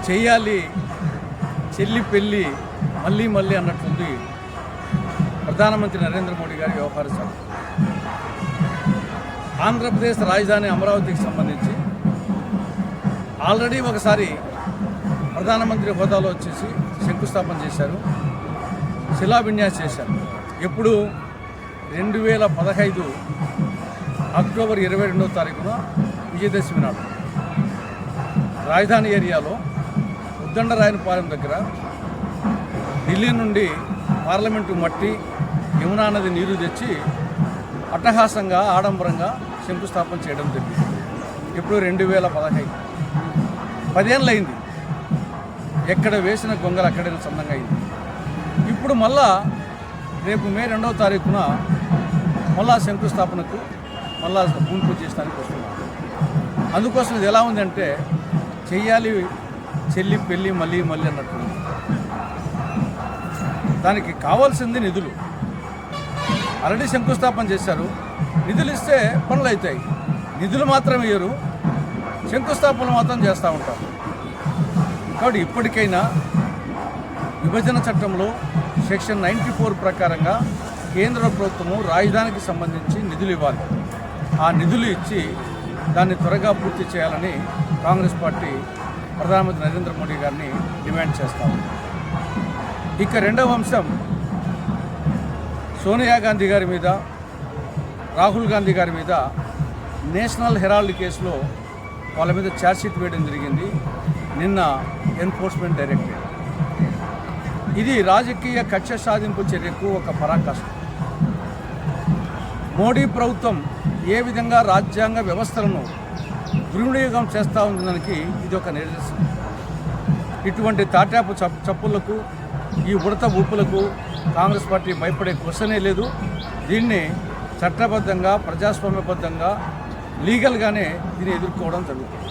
చెయ్యాలి చెల్లి పెళ్ళి మళ్ళీ మళ్ళీ అన్నట్లుంది ప్రధానమంత్రి నరేంద్ర మోడీ గారి వ్యవహార సభ. ఆంధ్రప్రదేశ్ రాజధాని అమరావతికి సంబంధించి ఆల్రెడీ ఒకసారి ప్రధానమంత్రి హోదాలో వచ్చేసి శంకుస్థాపన చేశారు, శిలావిన్యాసం చేశారు. ఎప్పుడు 2015 అక్టోబర్ 22వ తారీఖున విజయదశమి నాడు రాజధాని ఏరియాలో ఉద్దండరాయనపాలెం దగ్గర ఢిల్లీ నుండి పార్లమెంటు మట్టి, యమునా నది నీరు తెచ్చి అట్టహాసంగా ఆడంబరంగా శంకుస్థాపన చేయడం జరిగింది. ఇప్పుడు 2015 10 ఏళ్ళు అయింది. ఎక్కడ వేసిన గొంగలు అక్కడే సొంతంగా అయింది. ఇప్పుడు మళ్ళా రేపు మే 2వ తారీఖున మళ్ళా శంకుస్థాపనకు మళ్ళా భూమి పూజ చేయడానికి వస్తున్నాం. అందుకోసం ఇది ఎలా ఉందంటే చెయ్యాలి చెల్లి పెళ్ళి మళ్ళీ మళ్ళీ అన్నట్టు. దానికి కావాల్సింది నిధులు. ఆల్రెడీ శంకుస్థాపన చేశారు, నిధులు ఇస్తే పనులు అవుతాయి. నిధులు మాత్రం ఇయ్యరు, శంకుస్థాపనలు మాత్రం చేస్తూ ఉంటారు. కాబట్టి ఇప్పటికైనా విభజన చట్టంలో సెక్షన్ 94 ప్రకారంగా కేంద్ర ప్రభుత్వము రాజధానికి సంబంధించి నిధులు ఇవ్వాలి. ఆ నిధులు ఇచ్చి దాన్ని త్వరగా పూర్తి చేయాలని కాంగ్రెస్ పార్టీ ప్రధానమంత్రి నరేంద్ర మోడీ గారిని డిమాండ్ చేస్తా ఉంది. ఇక రెండవ అంశం, సోనియా గాంధీ గారి మీద, రాహుల్ గాంధీ గారి మీద నేషనల్ హెరాల్డ్ కేసులో వాళ్ళ మీద ఛార్జ్షీట్ వేయడం జరిగింది నిన్న ఎన్ఫోర్స్మెంట్ డైరెక్టరేట్. ఇది రాజకీయ కక్ష సాధింపు చర్యకు ఒక పరాకాష్ఠ. మోడీ ప్రభుత్వం ఏ విధంగా రాజ్యాంగ వ్యవస్థలను దుర్వినియోగం చేస్తూ ఉందనికి ఇది ఒక నిదర్శనం. ఇటువంటి తాటాపు చప్పులకు, ఈ ఉడత ఊపులకు కాంగ్రెస్ పార్టీ భయపడే క్వశ్చనే లేదు. దీన్ని చట్టబద్ధంగా, ప్రజాస్వామ్యబద్ధంగా, లీగల్గానే దీన్ని ఎదుర్కోవడం జరుగుతుంది.